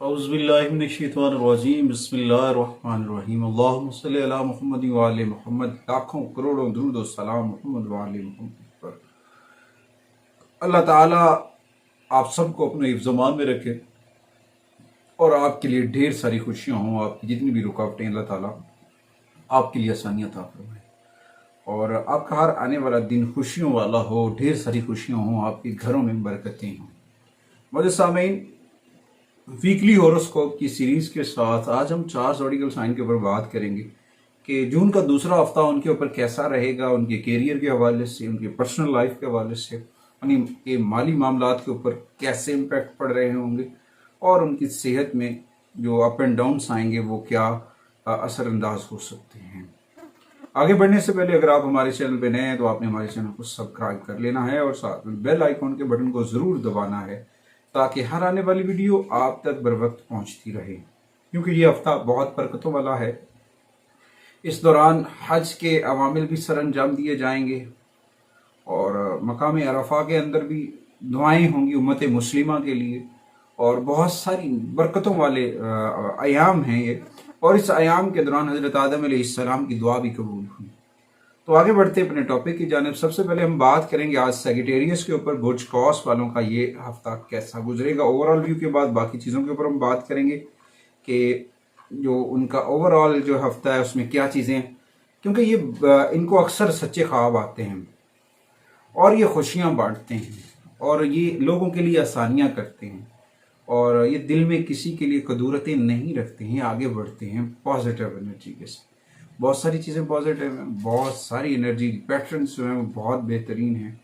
औज़ुबिल्लाहिमिनश्शैतानिर्रजीम बिस्मिल्लाहिर्रहमानिर्रहीम अल्लाहुम्मा सल्लि अला मुहम्मद व आले मुहम्मद। लाखों करोड़ों दुरूद व सलाम मुहम्मद व आले मुहम्मद पर। अल्लाह ताला आप सबको अपने हिफ्ज़-ओ-मान में रखे और आपके लिए ढेर सारी खुशियाँ हों। आपकी जितनी भी रुकावटें अल्लाह ताला आपके लिए आसानियाँ अता फरमाए और आपका हर आने वाला दिन खुशियों वाला हो, ढेर सारी खुशियाँ हों, आपके घरों में बरकतें हों। मुझे सामीन, वीकली हॉरोस्कोप की सीरीज के साथ आज हम 4 ज़ोडिकल साइन के ऊपर बात करेंगे कि जून का दूसरा हफ्ता उनके ऊपर कैसा रहेगा, उनके कैरियर के हवाले से, उनके पर्सनल लाइफ के हवाले से, उनके माली मामलात के ऊपर कैसे इम्पैक्ट पड़ रहे होंगे और उनकी सेहत में जो अप एंड डाउन्स आएंगे वो क्या असरअंदाज हो सकते हैं। आगे बढ़ने से पहले अगर आप हमारे चैनल पे नए हैं तो आपने हमारे चैनल को सब्सक्राइब कर लेना है और साथ में बेल आइकॉन के बटन को ज़रूर दबाना है ताकि हर आने वाली वीडियो आप तक बर वक्त पहुँचती रहे, क्योंकि ये हफ्ता बहुत बरकतों वाला है। इस दौरान हज के अवामिल भी सर अंजाम दिए जाएंगे और मकाम अरफा के अंदर भी दुआएं होंगी उम्मत मुस्लिमा के लिए और बहुत सारी बरकतों वाले अयाम हैं ये। और इस अयाम के दौरान हज़रत आदम अलैहिस्सलाम की दुआ भी कबूल हुई। तो आगे बढ़ते अपने टॉपिक की जानिब। सबसे पहले हम बात करेंगे आज सेजिटेरियस के ऊपर, बुर्ज क्रॉस वालों का ये हफ्ता कैसा गुजरेगा। ओवरऑल व्यू के बाद बाकी चीज़ों के ऊपर हम बात करेंगे कि जो उनका ओवरऑल जो हफ्ता है उसमें क्या चीज़ें, क्योंकि ये इनको अक्सर सच्चे ख्वाब आते हैं और ये खुशियाँ बांटते हैं और ये लोगों के लिए आसानियाँ करते हैं और ये दिल में किसी के लिए कदूरतें नहीं रखते हैं, आगे बढ़ते हैं पॉजिटिव एनर्जी के साथ। बहुत सारी चीज़ें पॉजिटिव हैं, बहुत सारी एनर्जी पैटर्न्स जो हैं वो बहुत बेहतरीन हैं,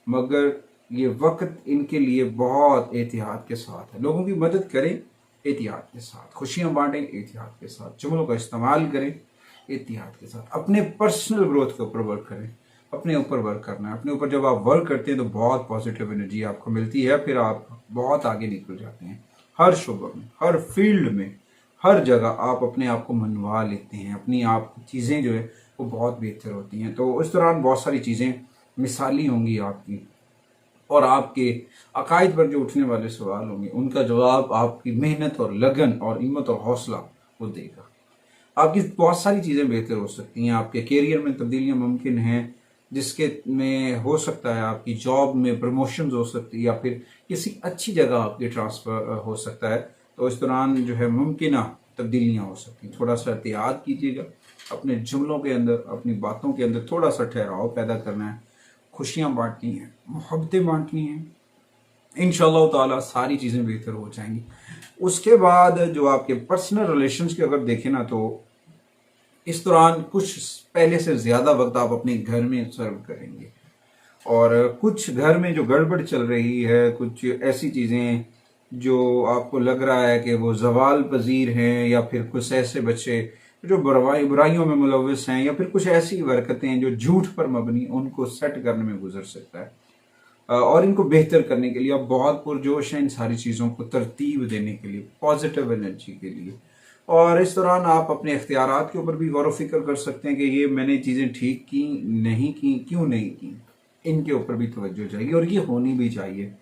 मगर ये वक्त इनके लिए बहुत एहतियात के साथ है। लोगों की मदद करें एहतियात के साथ, खुशियाँ बांटें एहतियात के साथ, जुमलों का इस्तेमाल करें एहतियात के साथ, अपने पर्सनल ग्रोथ के ऊपर वर्क करें। अपने ऊपर वर्क करना है। अपने ऊपर जब आप वर्क करते हैं तो बहुत पॉजिटिव एनर्जी आपको मिलती है, फिर आप बहुत आगे निकल जाते हैं। हर शुबा में, हर फील्ड में, हर जगह आप अपने आप को मनवा लेते हैं, अपनी आप चीज़ें जो है वो बहुत बेहतर होती हैं। तो इस दौरान बहुत सारी चीज़ें मिसाली होंगी आपकी और आपके अकायद पर जो उठने वाले सवाल होंगे उनका जवाब आपकी मेहनत और लगन और हिम्मत और हौसला वो देगा। आपकी बहुत सारी चीज़ें बेहतर हो सकती हैं। आपके कैरियर में तब्दीलियाँ मुमकिन हैं, जिसके में हो सकता है आपकी जॉब में प्रमोशन हो सकती है या फिर किसी अच्छी जगह आपकी ट्रांसफ़र हो सकता है। तो इस दौरान जो है मुमकिन तब्दीलियाँ हो सकती हैं। थोड़ा सा एहतियात कीजिएगा, अपने जुमलों के अंदर, अपनी बातों के अंदर थोड़ा सा ठहराव पैदा करना है, खुशियाँ बांटनी है, मोहब्बतें बांटनी हैं। इंशाअल्लाह ताला सारी चीज़ें बेहतर हो जाएंगी। उसके बाद जो आपके पर्सनल रिलेशंस के अगर देखें ना, तो इस दौरान कुछ पहले से ज़्यादा वक्त आप अपने घर में सर्व करेंगे और कुछ घर में जो गड़बड़ चल रही है, कुछ ऐसी चीज़ें जो आपको लग रहा है कि वो ज़वाल पजीर हैं या फिर कुछ ऐसे बच्चे जो बुराइयों में मुलविस हैं या फिर कुछ ऐसी हरकतें जो झूठ पर मबनी, उनको सेट करने में गुजर सकता है और इनको बेहतर करने के लिए आप बहुत पुरजोश हैं इन सारी चीज़ों को तरतीब देने के लिए, पॉजिटिव एनर्जी के लिए। और इस दौरान आप अपने इख्तियारात के ऊपर भी गौर व फिक्र कर सकते हैं कि ये मैंने चीज़ें ठीक की, नहीं की, क्यों नहीं की, इनके ऊपर भी तवज्जो जाएगी और ये होनी भी चाहिए।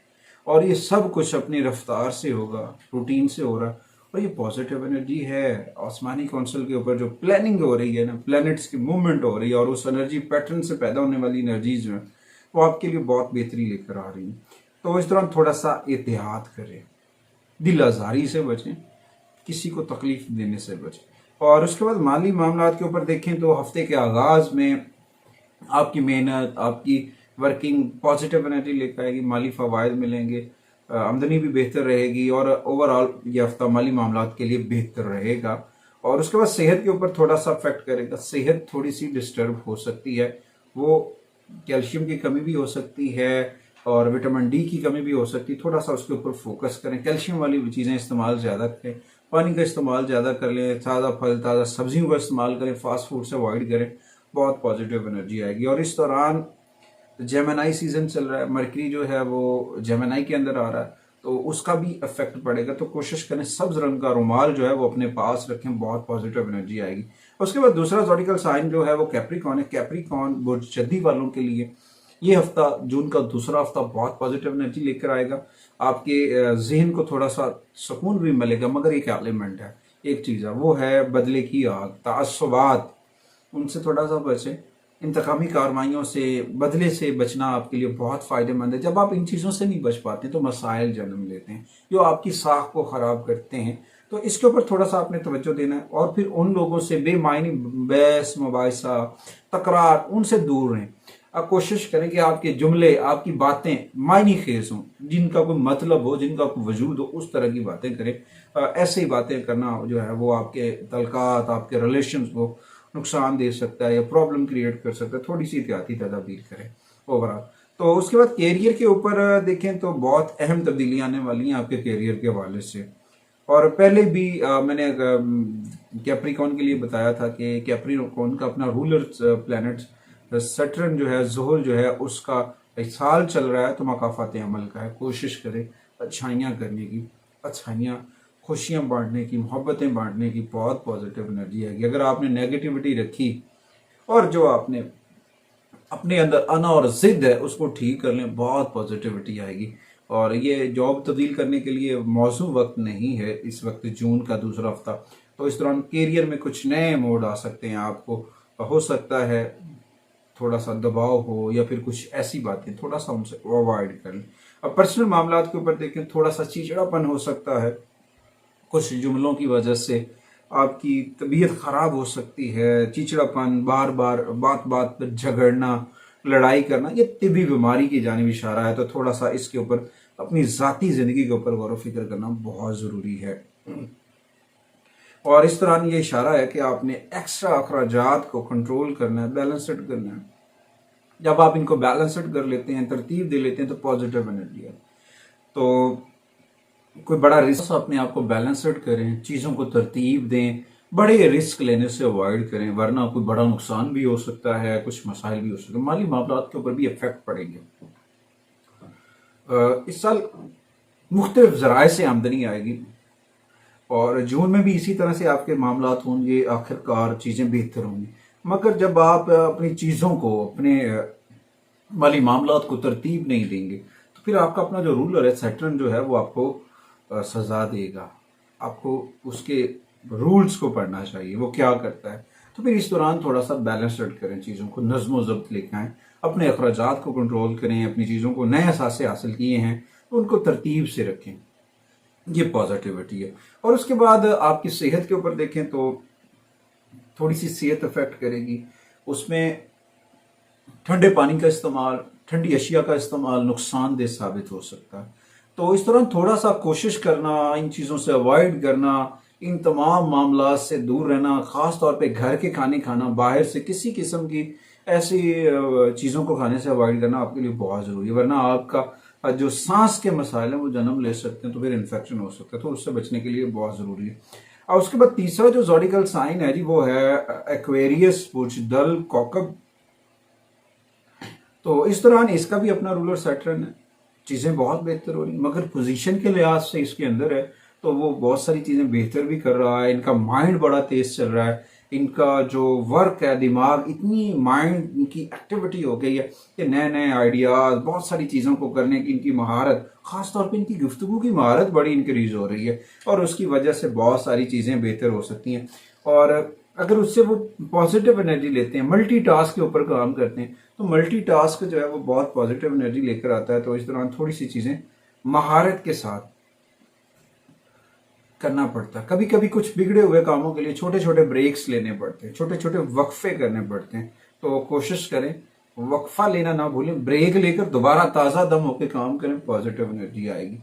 और ये सब कुछ अपनी रफ्तार से होगा, रूटीन से हो रहा है और ये पॉजिटिव एनर्जी है। आसमानी काउंसिल के ऊपर जो प्लानिंग हो रही है ना, प्लैनेट्स की मूवमेंट हो रही है और उस एनर्जी पैटर्न से पैदा होने वाली एनर्जीज जो है वो आपके लिए बहुत बेहतरी लेकर आ रही है। तो इस दौरान थोड़ा सा एहतियात करें, दिल आज़ारी से बचें, किसी को तकलीफ देने से बचें। और उसके बाद माली मामलात के ऊपर देखें तो हफ्ते के आगाज़ में आपकी मेहनत, आपकी वर्किंग पॉजिटिव एनर्जी लेकर आएगी, माली फ़वाइद मिलेंगे, आमदनी भी बेहतर रहेगी और ओवरऑल ये हफ्ता माली मामलात के लिए बेहतर रहेगा। और उसके बाद सेहत के ऊपर थोड़ा सा अफेक्ट करेगा। सेहत थोड़ी सी डिस्टर्ब हो सकती है, वो कैल्शियम की कमी भी हो सकती है और विटामिन डी की कमी भी हो सकती है। थोड़ा सा उसके ऊपर फोकस करें, कैल्शियम वाली चीज़ें इस्तेमाल ज़्यादा करें, पानी का इस्तेमाल ज़्यादा कर लें, ताज़ा फल ताज़ा सब्जियों का इस्तेमाल करें, फास्ट फूड से अवॉइड करें, बहुत पॉजिटिव एनर्जी आएगी। और इस दौरान जेमिनी सीज़न चल रहा है, मरकरी जो है वो जेमिनी के अंदर आ रहा है, तो उसका भी इफेक्ट पड़ेगा। तो कोशिश करें सब्ज रंग का रुमाल जो है वो अपने पास रखें, बहुत पॉजिटिव एनर्जी आएगी। उसके बाद दूसरा ज़ोडिकल साइन जो है वो कैप्रिकॉन है। कैप्रिकॉन बुर्ज जद्दी वालों के लिए ये हफ्ता, जून का दूसरा हफ्ता, बहुत पॉजिटिव एनर्जी लेकर आएगा। आपके जहन को थोड़ा सा सुकून भी मिलेगा, मगर एक एलिमेंट है, एक चीज़ है, वो है बदले की आग, तासुबात, उनसे थोड़ा सा बचें। इंतकामी कार्रवाइयों से, बदले से बचना आपके लिए बहुत फ़ायदेमंद है। जब आप इन चीज़ों से नहीं बच पाते तो मसाइल जन्म लेते हैं जो आपकी साख को ख़राब करते हैं। तो इसके ऊपर थोड़ा सा आपने तवज्जो देना है, और फिर उन लोगों से बेमायनी बहस मुबाहिसा, तकरार, उनसे दूर रहें। आप कोशिश करें कि आपके जुमले, आपकी बातें मायनी खेज हों, जिनका कोई मतलब हो, जिनका कोई वजूद हो, उस तरह की बातें करें। ऐसी बातें करना जो है वो आपके तल्कात, आपके रिलेशन को नुकसान दे सकता है या प्रॉब्लम क्रिएट कर सकता है। थोड़ी सी एहतियाती तदाबीर करें ओवरऑल। तो उसके बाद कैरियर के ऊपर देखें तो बहुत अहम तब्दीलियां आने वाली हैं आपके कैरियर के हवाले से। और पहले भी मैंने कैप्रिकॉन के लिए बताया था कि कैप्रिकॉन का अपना रूलर प्लैनेट सैटर्न जो है, ज़ोहर जो है, उसका एक साल चल रहा है, तो मकाफात अमल का है। कोशिश करें अच्छाइयाँ करने की, अच्छाइयाँ, खुशियाँ बांटने की, मोहब्बतें बांटने की। बहुत पॉजिटिव एनर्जी आएगी। अगर आपने नेगेटिविटी रखी और जो आपने अपने अंदर अना और जिद है उसको ठीक कर लें, बहुत पॉजिटिविटी आएगी। और ये जॉब तब्दील करने के लिए मौजू वक्त नहीं है इस वक्त, जून का दूसरा हफ्ता। तो इस दौरान कैरियर में कुछ नए मोड आ सकते हैं आपको। हो सकता है थोड़ा सा दबाव हो या फिर कुछ ऐसी बातें, थोड़ा सा उनसे अवॉइड कर लें। अब पर्सनल मामला के ऊपर देखें, थोड़ा सा चिड़चिड़ापन हो सकता है, कुछ जुमलों की वजह से आपकी तबीयत खराब हो सकती है। चिड़चिड़ापन, बार बार बात बात पर झगड़ना, लड़ाई करना, ये तिबी बीमारी की जानिब इशारा है। तो थोड़ा सा इसके ऊपर अपनी ज़ाती ज़िंदगी के ऊपर गौर व फिक्र करना बहुत ज़रूरी है। और इस दौरान ये इशारा है कि आपने एक्स्ट्रा अखराजात को कंट्रोल करना है, बैलेंसड करना है। जब आप इनको बैलेंसड कर लेते हैं, तरतीब दे लेते हैं, तो पॉजिटिव एनर्जी है। तो कोई बड़ा रिस्क, अपने आप को बैलेंसड करें, चीज़ों को तरतीब दें, बड़े रिस्क लेने से अवॉइड करें, वरना कोई बड़ा नुकसान भी हो सकता है, कुछ मसाइल भी हो सकते हैं, माली मामलात के ऊपर भी इफेक्ट पड़ेंगे। इस साल मुख्तलिफ ज़राए से आमदनी आएगी और जून में भी इसी तरह से आपके मामलात होंगे, आखिरकार चीज़ें बेहतर होंगी। मगर जब आप अपनी चीज़ों को, अपने माली मामलात को तरतीब नहीं देंगे, तो फिर आपका अपना जो रूलर है सैटर्न जो है वो आपको सजा देगा। आपको उसके रूल्स को पढ़ना चाहिए, वो क्या करता है। तो फिर इस दौरान थोड़ा सा बैलेंस्ड करें, चीज़ों को नज़्म ज़ब्त लेकर आएँ, अपने अखराजात को कंट्रोल करें, अपनी चीज़ों को, नए असासे हासिल किए हैं तो उनको तरतीब से रखें। ये पॉजिटिविटी है। और उसके बाद आपकी सेहत के ऊपर देखें तो थोड़ी सी सेहत अफेक्ट करेगी। उसमें ठंडे पानी का इस्तेमाल, ठंडी अशिया का इस्तेमाल नुकसानदेह साबित हो सकता है। तो इस दौरान थोड़ा सा कोशिश करना, इन चीज़ों से अवॉइड करना, इन तमाम मामला से दूर रहना, ख़ास तौर पे घर के खाने खाना, बाहर से किसी किस्म की ऐसी चीज़ों को खाने से अवॉइड करना आपके लिए बहुत ज़रूरी है। वरना आपका जो सांस के मसाइल हैं वो जन्म ले सकते हैं, तो फिर इन्फेक्शन हो सकता है। तो उससे बचने के लिए बहुत ज़रूरी है। और उसके बाद तीसरा जो ज़ोडिकल साइन है जी, वो है एक्वेरियस, बुर्जदल, कौकब। तो इस दौरान इसका भी अपना रूलर सैटर्न है। चीज़ें बहुत बेहतर हो रही, मगर पोजीशन के लिहाज से इसके अंदर है तो वो बहुत सारी चीज़ें बेहतर भी कर रहा है। इनका माइंड बड़ा तेज चल रहा है, इनका जो वर्क है, दिमाग, इतनी माइंड इनकी एक्टिविटी हो गई है कि नए नए आइडियाज़, बहुत सारी चीज़ों को करने की इनकी महारत, ख़ासतौर पे इनकी गुफ्तगू की महारत बड़ी इंक्रीज हो रही है और उसकी वजह से बहुत सारी चीज़ें बेहतर हो सकती हैं। और अगर उससे वो पॉजिटिव एनर्जी लेते हैं, मल्टीटास्क के ऊपर काम करते हैं, तो मल्टीटास्क जो है वो बहुत पॉजिटिव एनर्जी लेकर आता है। तो इस दौरान थोड़ी सी चीज़ें महारत के साथ करना पड़ता है। कभी कभी कुछ बिगड़े हुए कामों के लिए छोटे छोटे ब्रेक्स लेने पड़ते हैं, छोटे छोटे वक्फे करने पड़ते हैं। तो कोशिश करें वक्फा लेना ना भूलें, ब्रेक लेकर दोबारा ताज़ा दम होकर काम करें, पॉजिटिव एनर्जी आएगी।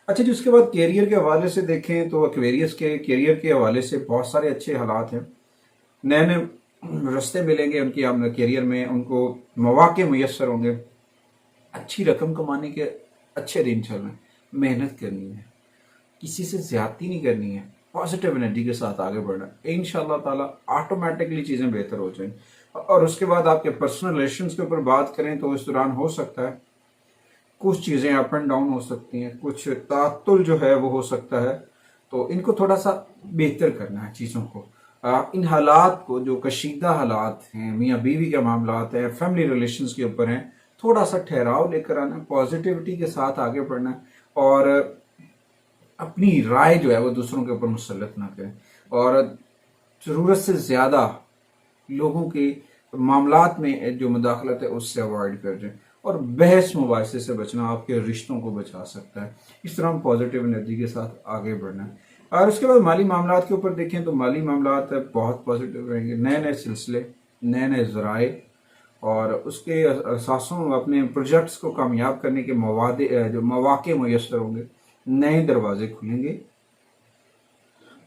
अच्छा जी, उसके बाद कैरियर के हवाले से देखें तो एक्वेरियस के कैरियर के हवाले से बहुत सारे अच्छे हालात हैं। नए नए रास्ते मिलेंगे उनकी कैरियर में, उनको मौके मुयसर होंगे, अच्छी रकम कमाने के अच्छे दिन चल रहे हैं। मेहनत करनी है, किसी से ज्यादती नहीं करनी है, पॉजिटिव एनर्जी के साथ आगे बढ़ना है। इंशाल्लाह ताला ऑटोमेटिकली चीज़ें बेहतर हो जाएंगी। और उसके बाद आपके पर्सनल रिलेशंस के ऊपर बात करें तो इस दौरान हो सकता है कुछ चीज़ें अप एंड डाउन हो सकती हैं, कुछ तातुल जो है वो हो सकता है। तो इनको थोड़ा सा बेहतर करना है चीज़ों को। इन हालात को, जो कशीदा हालात हैं, मियाँ बीवी के मामलात हैं, फैमिली रिलेशंस के ऊपर हैं, थोड़ा सा ठहराव लेकर आना है, पॉजिटिविटी के साथ आगे बढ़ना है, और अपनी राय जो है वो दूसरों के ऊपर मुसल्लत ना करें, और ज़रूरत से ज़्यादा लोगों के मामलात में जो मुदाखलत है उससे अवॉइड कर जाए, और बहस मुबाहिसे से बचना आपके रिश्तों को बचा सकता है। इस तरह हम पॉजिटिव एनर्जी के साथ आगे बढ़ना है। और उसके बाद माली मामलात के ऊपर देखें तो माली मामलात बहुत पॉजिटिव रहेंगे, नए नए सिलसिले, नए नए ज़राए, और उसके असासों में अपने प्रोजेक्ट्स को कामयाब करने के जो मौके मुयसर होंगे, नए दरवाजे खुलेंगे।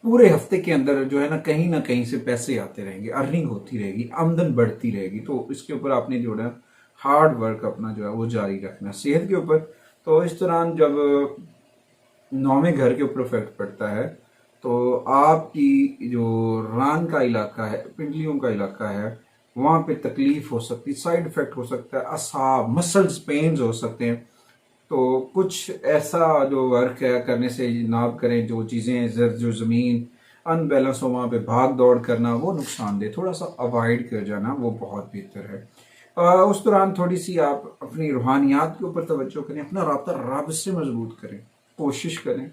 पूरे हफ्ते के अंदर जो है ना कहीं से पैसे आते रहेंगे, अर्निंग होती रहेगी, आमदन बढ़ती रहेगी। तो इसके ऊपर आपने जो है हार्ड वर्क अपना जो है वो जारी रखना। सेहत के ऊपर तो इस दौरान जब 9वें घर के ऊपर इफेक्ट पड़ता है तो आपकी जो रान का इलाका है, पिंडलियों का इलाका है, वहाँ पे तकलीफ हो सकती है, साइड इफेक्ट हो सकता है, असाब मसल्स पेन्स हो सकते हैं। तो कुछ ऐसा जो वर्क है करने से नाब करें, जो चीज़ें जो ज़मीन अनबैलेंस हो वहाँ पे भाग दौड़ करना वो नुकसानदेह, थोड़ा सा अवॉइड कर जाना वो बहुत बेहतर है। उस दौरान थोड़ी सी आप अपनी रूहानियात के ऊपर तवज्जो करें, अपना राब्ता रब से मजबूत करें, कोशिश करें,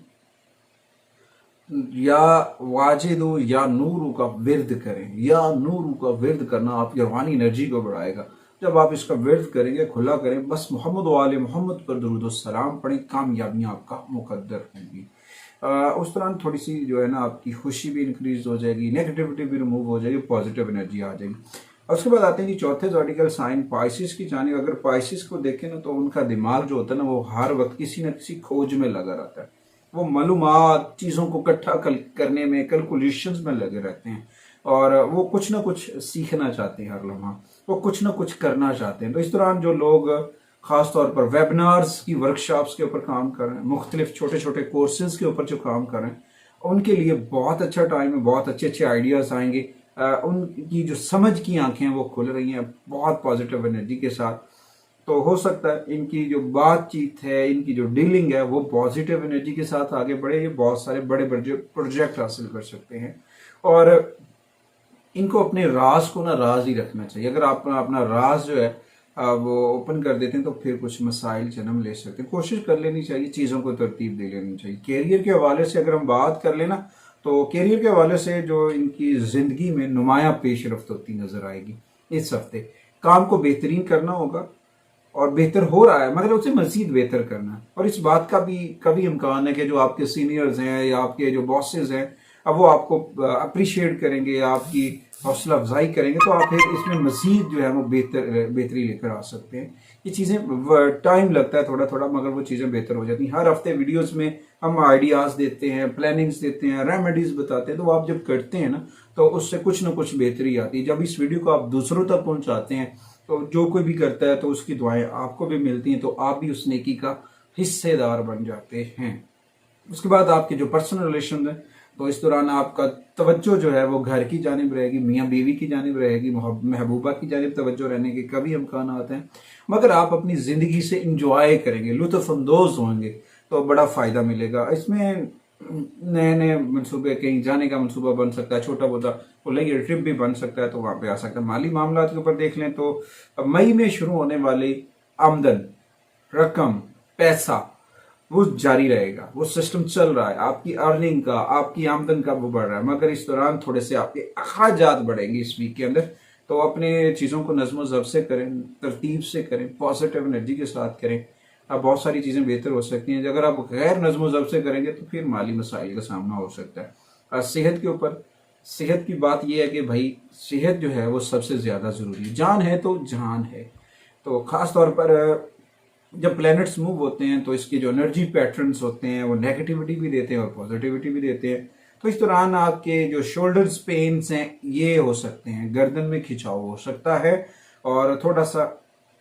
या वाजिदो या नूरू का विर्द करें। या नूरू का विर्द करना आपकी रूहानी एनर्जी को बढ़ाएगा। जब आप इसका विर्द करेंगे, खुला करें, बस मोहम्मद वाले मोहम्मद पर दुरूद सलाम पढ़ें, कामयाबियाँ आपका मुकद्दर होंगी। उस दौरान थोड़ी सी जो है ना आपकी खुशी भी इंक्रीज हो जाएगी, नेगेटिविटी भी रिमूव हो जाएगी, पॉजिटिव एनर्जी आ जाएगी। और उसके बाद आते हैं कि चौथे ज़ोडिकल साइन पाइसिस की जानिब। अगर पाइसिस को देखें ना तो उनका दिमाग जो होता है ना वो हर वक्त किसी न किसी खोज में लगा रहता है। वो मालूमात, चीज़ों को इकट्ठा करने में, कैलकुलेशंस में लगे रहते हैं, और वो कुछ ना कुछ सीखना चाहते हैं, हर लम्हा वो कुछ ना कुछ करना चाहते हैं। तो इस दौरान जो लोग ख़ास तौर पर वेबिनार्स की वर्कशॉप्स के ऊपर काम कर रहे हैं, मुख्तलिफ छोटे छोटे कोर्सेज के ऊपर जो काम कर रहे हैं, उनके लिए बहुत अच्छा टाइम है, बहुत अच्छे अच्छे आइडियाज़ आएंगे। उनकी जो समझ की आंखें हैं वो खुल रही हैं बहुत पॉजिटिव एनर्जी के साथ। तो हो सकता है इनकी जो बातचीत है, इनकी जो डीलिंग है वो पॉजिटिव एनर्जी के साथ आगे बढ़े, ये बहुत सारे बड़े बड़े प्रोजेक्ट हासिल कर सकते हैं। और इनको अपने राज को ना राज ही रखना चाहिए। अगर आप अपना राज जो है वो ओपन कर देते हैं तो फिर कुछ मसाइल जन्म ले सकते हैं। कोशिश कर लेनी चाहिए, चीज़ों को तरतीब दे लेनी चाहिए। कैरियर के हवाले से अगर हम बात कर लेना तो कैरियर के हवाले से जो इनकी ज़िंदगी में नुमाया पेशरफ्त होती नज़र आएगी। इस हफ्ते काम को बेहतरीन करना होगा, और बेहतर हो रहा है मगर उसे मजीद बेहतर करना है। और इस बात का भी कभी इम्कान है कि जो आपके सीनियर्स हैं या आपके जो बॉसेस हैं अब वो आपको अप्रिशिएट करेंगे, आपकी हौसला अफजाई करेंगे, तो आप फिर इसमें मजीद जो है वो बेहतरी लेकर आ सकते हैं। ये चीज़ें टाइम लगता है थोड़ा थोड़ा, मगर वो चीज़ें बेहतर हो जाती हैं। हर हफ्ते वीडियोस में हम आइडियाज़ देते हैं, प्लानिंग्स देते हैं, रेमेडीज़ बताते हैं। तो आप जब करते हैं ना तो उससे कुछ ना कुछ बेहतरी आती है। जब इस वीडियो को आप दूसरों तक पहुँचाते हैं तो जो कोई भी करता है तो उसकी दुआएं आपको भी मिलती हैं, तो आप भी उस नेकी का हिस्सेदार बन जाते हैं। उसके बाद आपके जो पर्सनल रिलेशन है तो इस दौरान आपका तवज्जो जो है वो घर की जानिब रहेगी, मियाँ बीवी की जानिब रहेगी, महबूबा की जानिब तवज्जो रहने के कभी इम्कान आते हैं। मगर आप अपनी ज़िंदगी से इंजॉय करेंगे, लुत्फ़ अंदोज़ होंगे, तो बड़ा फ़ायदा मिलेगा। इसमें नए नए मनसूबे, कहीं जाने का मनसूबा बन सकता है, छोटा मोटा लेंगे ट्रिप भी बन सकता है, तो वहाँ पे आ सकता है। माली मामला के ऊपर देख लें तो मई में शुरू होने वाली आमदन, रकम, पैसा वो जारी रहेगा, वो सिस्टम चल रहा है। आपकी अर्निंग का, आपकी आमदन का वो बढ़ रहा है, मगर इस दौरान थोड़े से आपके अखराजात बढ़ेंगे इस वीक के अंदर। तो अपने चीज़ों को नज़्म ज़ब्त से करें, तरतीब से करें, पॉजिटिव एनर्जी के साथ करें। अब बहुत सारी चीज़ें बेहतर हो सकती हैं। अगर आप गैर नज़्म ज़ब्त से करेंगे तो फिर माली मसाइल का सामना हो सकता है। सेहत के ऊपर, सेहत की बात यह है कि भाई सेहत जो है वो सबसे ज़्यादा ज़रूरी है। जान है तो जहान है। तो ख़ास तौर पर जब प्लैनेट्स मूव होते हैं तो इसके जो एनर्जी पैटर्न्स होते हैं वो नेगेटिविटी भी देते हैं और पॉजिटिविटी भी देते हैं। तो इस दौरान आपके जो शोल्डर्स पेन्स हैं ये हो सकते हैं, गर्दन में खिंचाव हो सकता है, और थोड़ा सा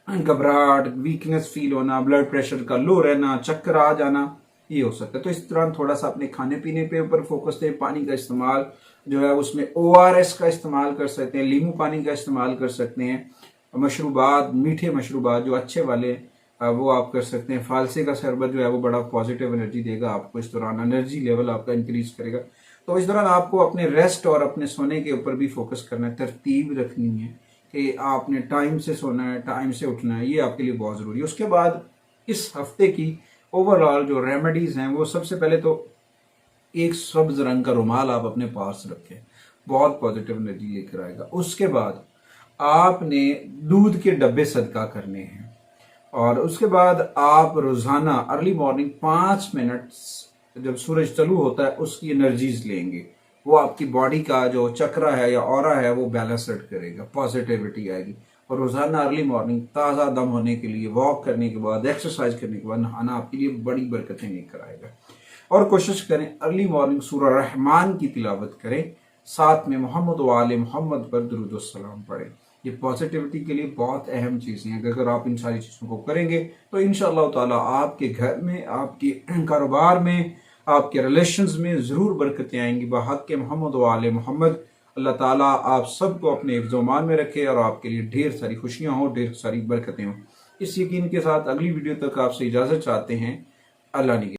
घबराहट, वीकनेस फील होना, ब्लड प्रेशर का लो रहना, चक्कर आ जाना, ये हो सकता है। तो इस दौरान थोड़ा सा अपने खाने पीने पे ऊपर फोकस दें। पानी का इस्तेमाल जो है उसमें ORS का इस्तेमाल कर सकते हैं, नींबू पानी का इस्तेमाल कर सकते हैं। मशरूबात, मीठे मशरूबात जो अच्छे वाले वो आप कर सकते हैं। फालसे का शरबत जो है वो बड़ा पॉजिटिव एनर्जी देगा आपको, इस दौरान एनर्जी लेवल आपका इंक्रीज करेगा। तो इस दौरान आपको अपने रेस्ट और अपने सोने के ऊपर भी फोकस करना है, तरतीब रखनी है, कि आपने टाइम से सोना है, टाइम से उठना है, ये आपके लिए बहुत ज़रूरी है। उसके बाद इस हफ्ते की ओवरऑल जो रेमेडीज़ हैं वो सबसे पहले तो एक सब्ज रंग का रुमाल आप अपने पास रखें, बहुत पॉजिटिव एनर्जी लेकर आएगा। उसके बाद आपने दूध के डब्बे सदका करने हैं और उसके बाद आप रोज़ाना अर्ली मॉर्निंग 5 मिनट जब सूरज तलू होता है उसकी एनर्जीज लेंगे। वो आपकी बॉडी का जो चक्रा है या ऑरा है वो बैलेंस करेगा, पॉजिटिविटी आएगी। और रोज़ाना अर्ली मॉर्निंग ताज़ा दम होने के लिए वॉक करने के बाद, एक्सरसाइज करने के बाद नहाना आपके लिए बड़ी बरकतें लेकर आएगा। और कोशिश करें अर्ली मॉर्निंग सूरह रहमान की तिलावत करें, साथ में मोहम्मद वाले मोहम्मद पर दुरूद व सलाम पढ़ें। ये पॉजिटिविटी के लिए बहुत अहम चीज़ें हैं। अगर आप इन सारी चीज़ों को करेंगे तो इंशाअल्लाह ताला आपके घर में, आपके कारोबार में, आपके रिलेशंस में ज़रूर बरकतें आएंगी। बहक़ के मोहम्मद वाले मोहम्मद। अल्लाह ताला आप सबको अपने हिफ्ज़-ओ-मान में रखे और आपके लिए ढेर सारी खुशियाँ हों, ढेर सारी बरकतें हों। इस यकीन के साथ अगली वीडियो तक आपसे इजाज़त चाहते हैं। अल्लाह ने